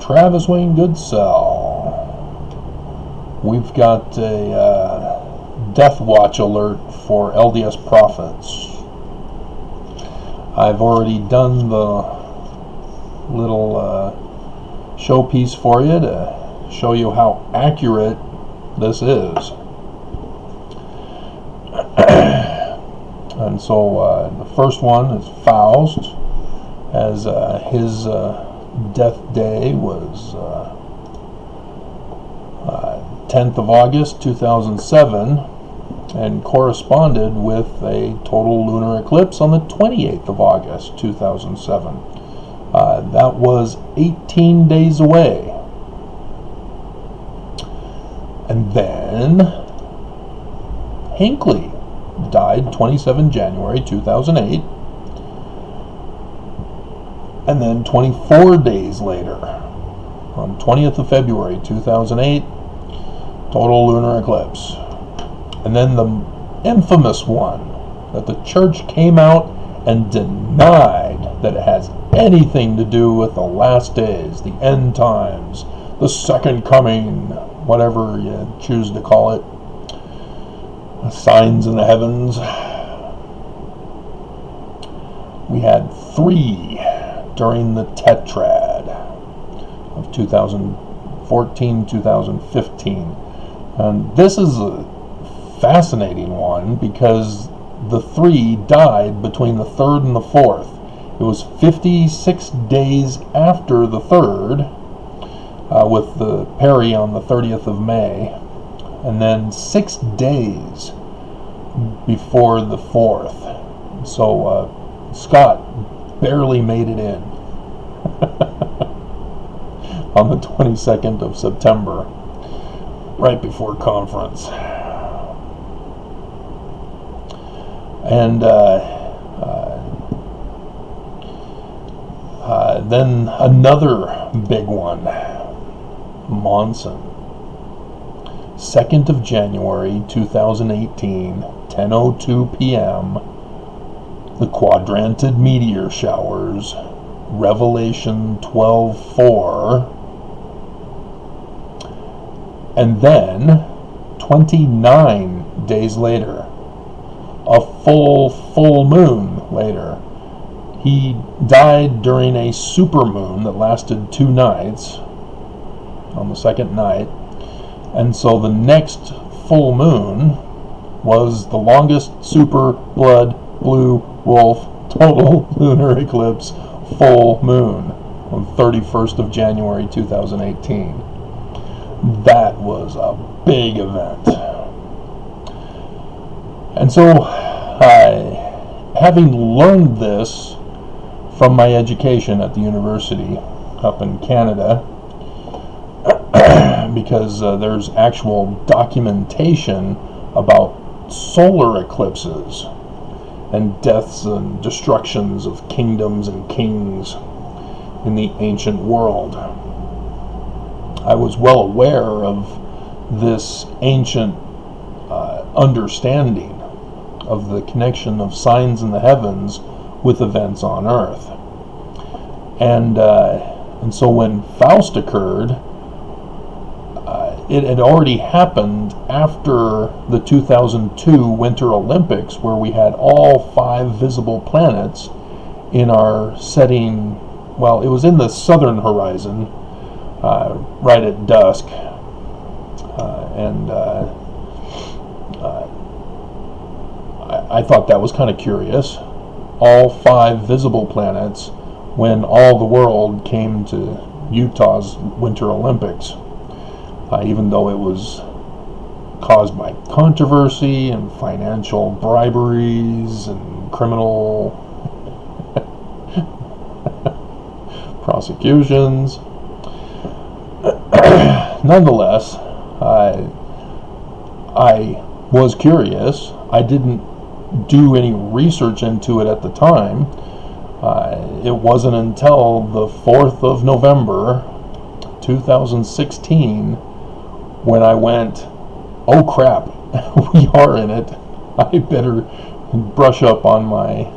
Travis Wayne Goodsell. We've got a Death Watch alert for LDS prophets. I've already done the little showpiece for you to show you how accurate this is. And so the first one is Faust, as his death day was 10th of August 2007, and corresponded with a total lunar eclipse on the 28th of August 2007. That was 18 days away. And then Hinckley died 27 January 2008. And then 24 days later, on 20th of February 2008, total lunar eclipse. And then the infamous one that the church came out and denied that it has anything to do with the last days, the end times, the second coming, whatever you choose to call it, signs in the heavens. We had 3 during the tetrad of 2014-2015. And this is a fascinating one because the 3 died between the 3rd and the 4th. It was 56 days after the 3rd, with the Perry on the 30th of May, and then 6 days before the 4th. So Scott barely made it in on the 22nd of September, right before conference. And then another big one, Monson. 2nd of January 2018, 10:02 p.m., the quadranted meteor showers, Revelation 12:4, and then 29 days later, a full moon later. He died during a supermoon that lasted 2 nights, on the second night, and so the next full moon was the longest super blood blue wolf total lunar eclipse full moon on 31st of January 2018. That was a big event. And so, having learned this from my education at the university up in Canada, because there's actual documentation about solar eclipses and deaths and destructions of kingdoms and kings in the ancient world. I was well aware of this ancient understanding of the connection of signs in the heavens with events on earth. And so when Faust occurred, it had already happened after the 2002 Winter Olympics, where we had all 5 visible planets in our setting. Well, it was in the southern horizon, right at dusk, and I thought that was kind of curious. All 5 visible planets when all the world came to Utah's Winter Olympics, even though it was caused by controversy and financial briberies and criminal prosecutions. Nonetheless, I was curious. I didn't do any research into it at the time. It wasn't until the 4th of November 2016 when I went, oh crap, we are in it. I better brush up on my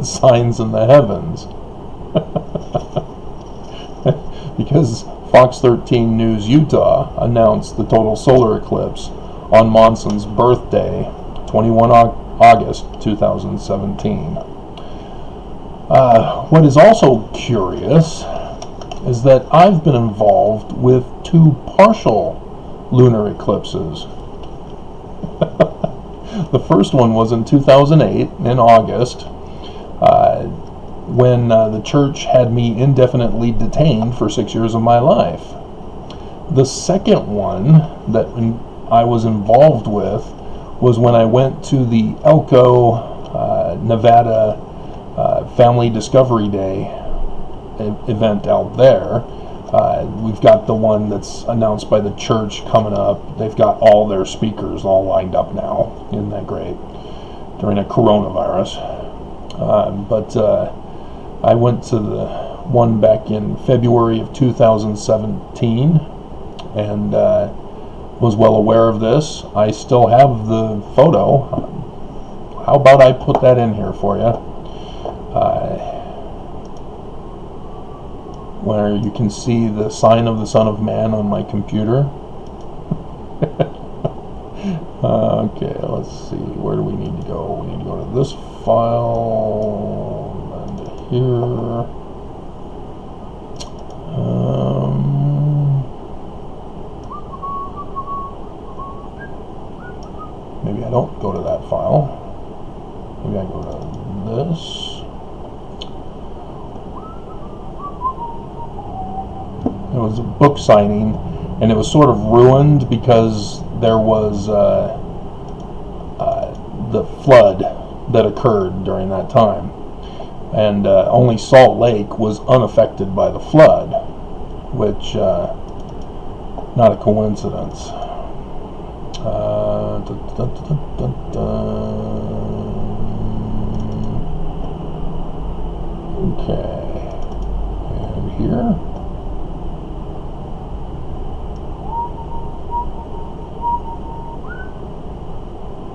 signs in the heavens. because Fox 13 News Utah announced the total solar eclipse on Monson's birthday, 21 August 2017. What is also curious is that I've been involved with 2 partial lunar eclipses. The first one was in 2008, in August, when the church had me indefinitely detained for 6 years of my life. The second one that I was involved with was when I went to the Elko, Nevada Family Discovery Day event out there. We've got the one that's announced by the church coming up. They've got all their speakers all lined up now. Isn't that great? During a coronavirus. But I went to the one back in February of 2017 and was well aware of this. I still have the photo. How about I put that in here for you? Where you can see the sign of the Son of Man on my computer. Okay, let's see. Where do we need to go? We need to go to this file and here. Maybe I don't go to that file. Maybe I go to this. It was a book signing, and it was sort of ruined because there was the flood that occurred during that time, and only Salt Lake was unaffected by the flood, which not a coincidence. Okay, and here.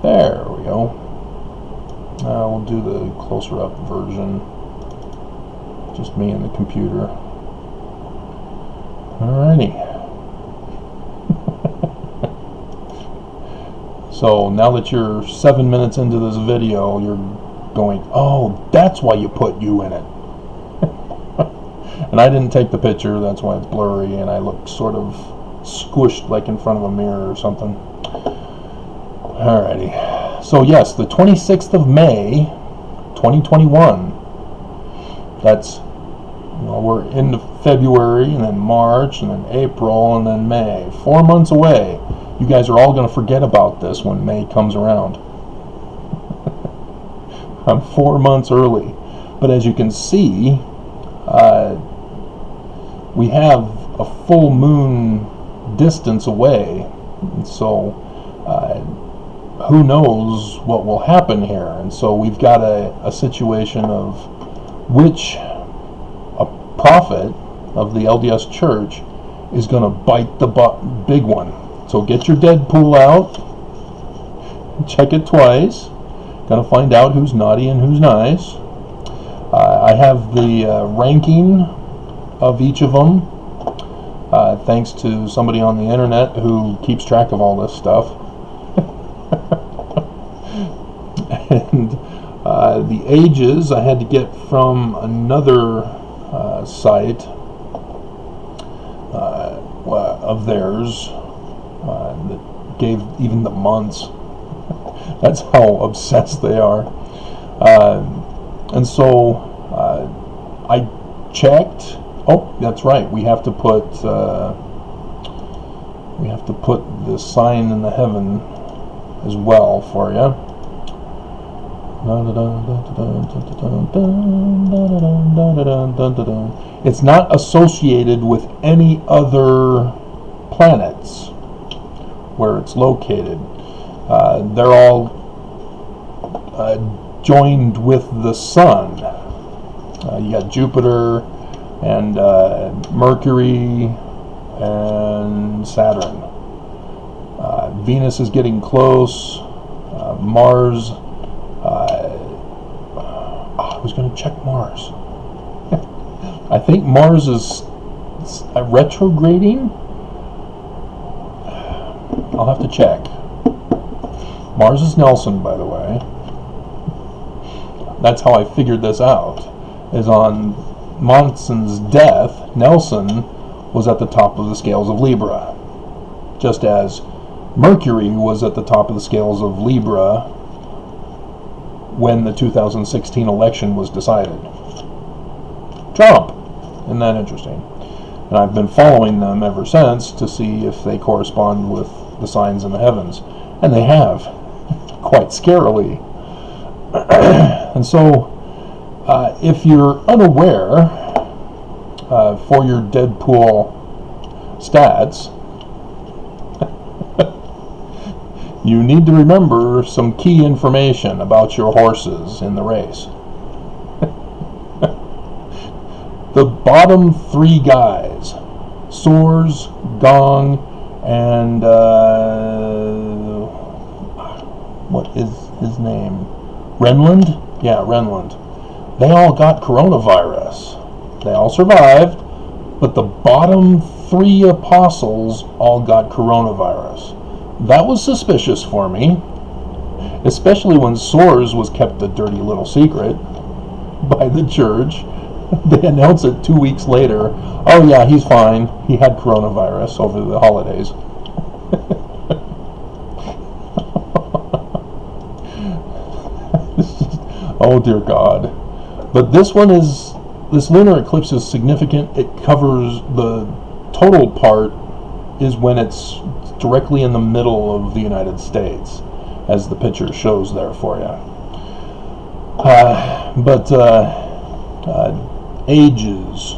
There we go. We'll do the closer up version. Just me and the computer. Alrighty. So now that you're 7 minutes into this video, you're going, oh, that's why you put you in it. And I didn't take the picture, that's why it's blurry, and I look sort of squished like in front of a mirror or something. Alrighty. So yes, the 26th of May, 2021. That's, we're into February, and then March, and then April, and then May. 4 months away. You guys are all going to forget about this when May comes around. I'm 4 months early. But as you can see, we have a full moon distance away. And so, who knows what will happen here. And so we've got a situation of which a prophet of the LDS church is going to bite the big one. So get your Deadpool out, check it twice, going to find out who's naughty and who's nice. I have the ranking of each of them, thanks to somebody on the internet who keeps track of all this stuff. And the ages I had to get from another site of theirs that gave even the months. That's how obsessed they are. And so I checked. Oh, that's right. We have to put the sign in the heaven as well for you. It's not associated with any other planets where it's located. They're all joined with the sun. You got Jupiter and Mercury and Saturn. Venus is getting close. Mars. I was going to check Mars. I think Mars is retrograding? I'll have to check. Mars is Nelson, by the way. That's how I figured this out. Is on Monson's death, Nelson was at the top of the scales of Libra, just as Mercury was at the top of the scales of Libra when the 2016 election was decided. Trump. Isn't that interesting? And I've been following them ever since to see if they correspond with the signs in the heavens. And they have, quite scarily. And so, if you're unaware, for your Deadpool stats, you need to remember some key information about your horses in the race. The bottom three guys, Soars, Gong, and what is his name? Renland? Yeah, Renland. They all got coronavirus. They all survived, but the bottom three apostles all got coronavirus. That was suspicious for me, especially when Soars was kept a dirty little secret by the church. They announced it 2 weeks later. Oh yeah, he's fine. He had coronavirus over the holidays. Oh dear God. But this lunar eclipse is significant. It covers the total part is when it's directly in the middle of the United States, as the picture shows there for you. Ages.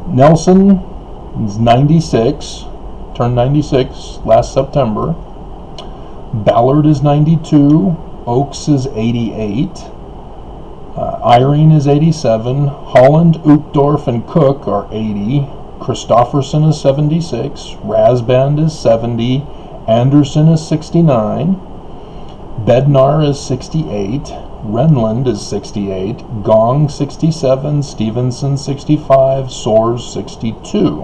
Nelson is 96, turned 96 last September. Ballard is 92. Oakes is 88. Irene is 87. Holland, Uchtdorf, and Cook are 80. Christofferson is 76. Rasband is 70. Anderson is 69. Bednar is 68. Renland is 68. Gong 67. Stevenson 65. Soars 62.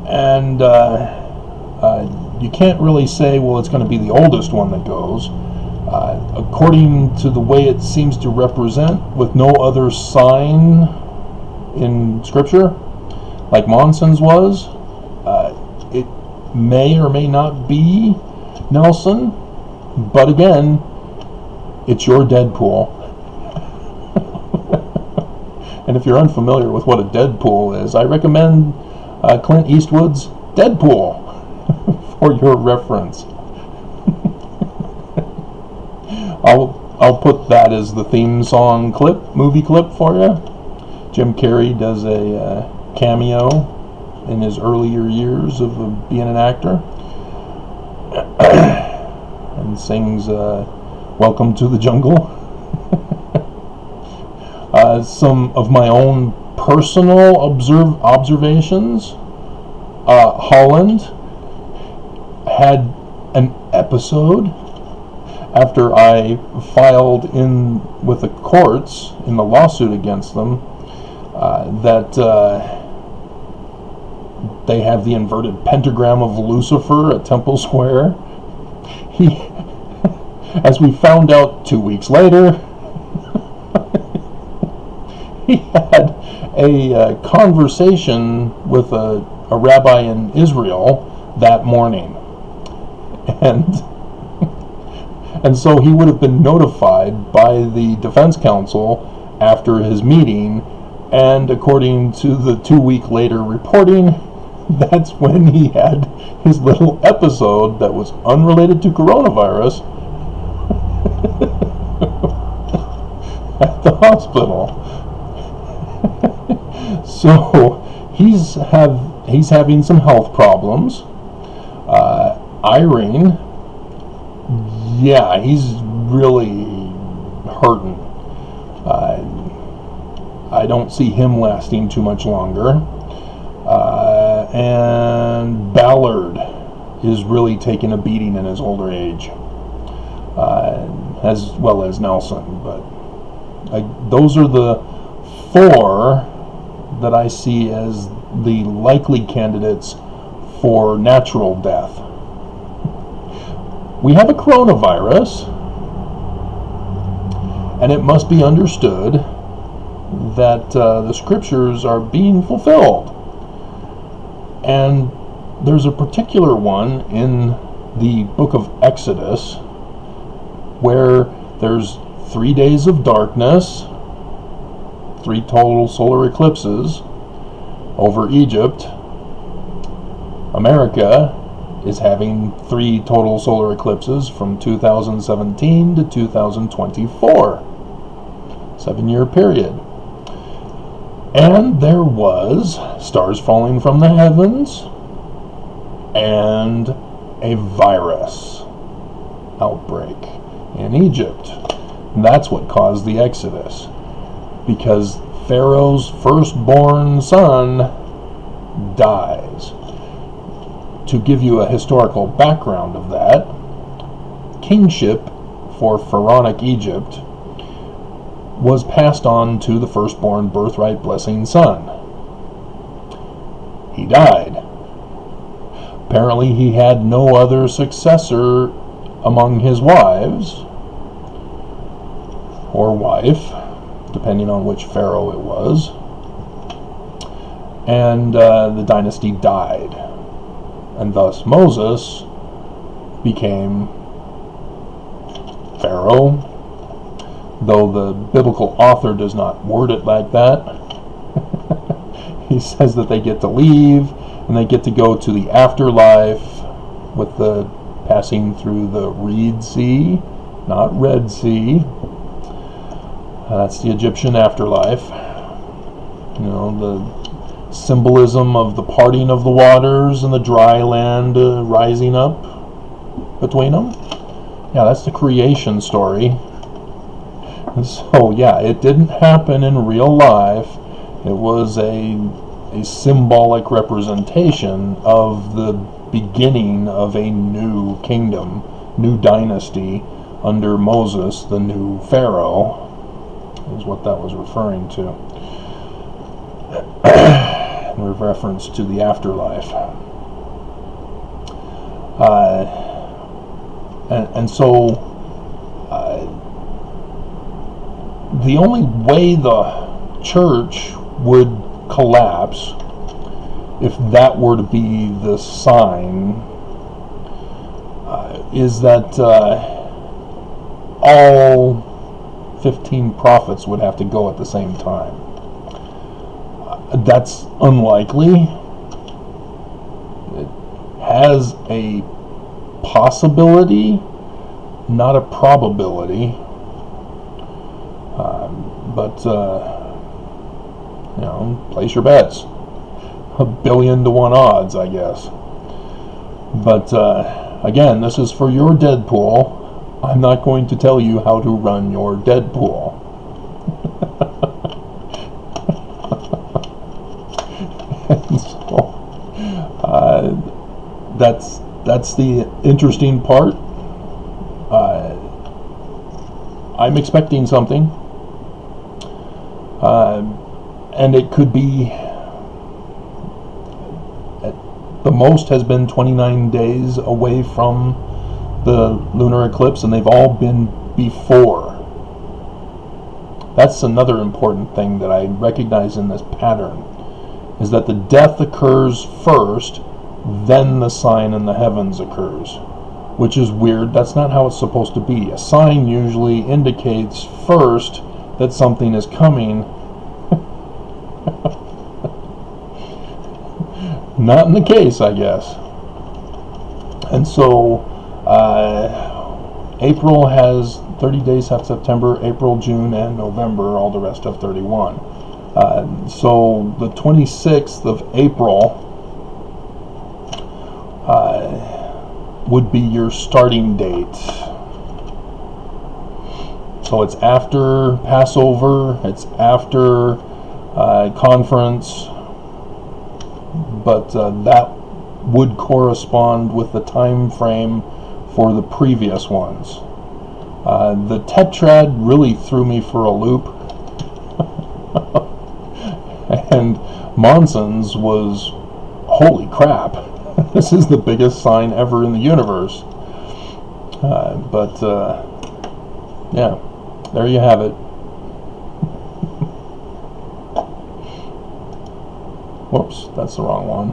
And you can't really say, well, it's going to be the oldest one that goes. According to the way it seems to represent, with no other sign in Scripture, like Monson's was, it may or may not be Nelson, but again, it's your Deadpool. And if you're unfamiliar with what a Deadpool is, I recommend Clint Eastwood's Deadpool for your reference. I'll put that as the theme song movie clip for you. Jim Carrey does a cameo in his earlier years of being an actor, and sings "Welcome to the Jungle." Some of my own personal observations. Holland had an episode after I filed in with the courts in the lawsuit against them that they have the inverted pentagram of Lucifer at Temple Square. As we found out 2 weeks later, he had a conversation with a rabbi in Israel that morning. And so he would have been notified by the defense counsel after his meeting, and according to the 2 week later reporting, that's when he had his little episode that was unrelated to coronavirus at the hospital. So he's having some health problems. Irene, yeah, he's really hurting. I don't see him lasting too much longer. And Ballard is really taking a beating in his older age, as well as Nelson. But those are the four that I see as the likely candidates for natural death. We have a coronavirus, and it must be understood that the scriptures are being fulfilled. And there's a particular one in the book of Exodus where there's 3 days of darkness, 3 total solar eclipses over Egypt. America is having 3 total solar eclipses from 2017 to 2024. 7-year period. And there was stars falling from the heavens and a virus outbreak in Egypt. And that's what caused the Exodus, because Pharaoh's firstborn son dies. To give you a historical background of that, kingship for pharaonic Egypt was passed on to the firstborn birthright blessing son. He died. Apparently he had no other successor among his wives, or wife, depending on which pharaoh it was, and the dynasty died. And thus Moses became pharaoh, though the biblical author does not word it like that. He says that they get to leave and they get to go to the afterlife with the passing through the Reed Sea, not Red Sea. That's the Egyptian afterlife. You know, the symbolism of the parting of the waters and the dry land rising up between them. Yeah, that's the creation story. So yeah, it didn't happen in real life. It was a symbolic representation of the beginning of a new kingdom, new dynasty under Moses, the new Pharaoh, is what that was referring to. With reference to the afterlife. And so the only way the church would collapse, if that were to be the sign, is that all 15 prophets would have to go at the same time. That's unlikely. It has a possibility, not a probability. But you know, place your bets. 1,000,000,000 to 1 odds, I guess. But again, this is for your Deadpool. I'm not going to tell you how to run your Deadpool. And so that's the interesting part. I'm expecting something, and it could be, at the most has been 29 days away from the lunar eclipse, and they've all been before. That's another important thing that I recognize in this pattern, is that the death occurs first, then the sign in the heavens occurs, which is weird. That's not how it's supposed to be. A sign usually indicates first that something is coming. Not in the case, I guess. And so April has 30 days, half September, April, June, and November, all the rest of 31. So the 26th of April would be your starting date. So it's after Passover, it's after conference, but that would correspond with the time frame for the previous ones. The tetrad really threw me for a loop. And Monson's was, holy crap, this is the biggest sign ever in the universe. Yeah, there you have it. Whoops, that's the wrong one.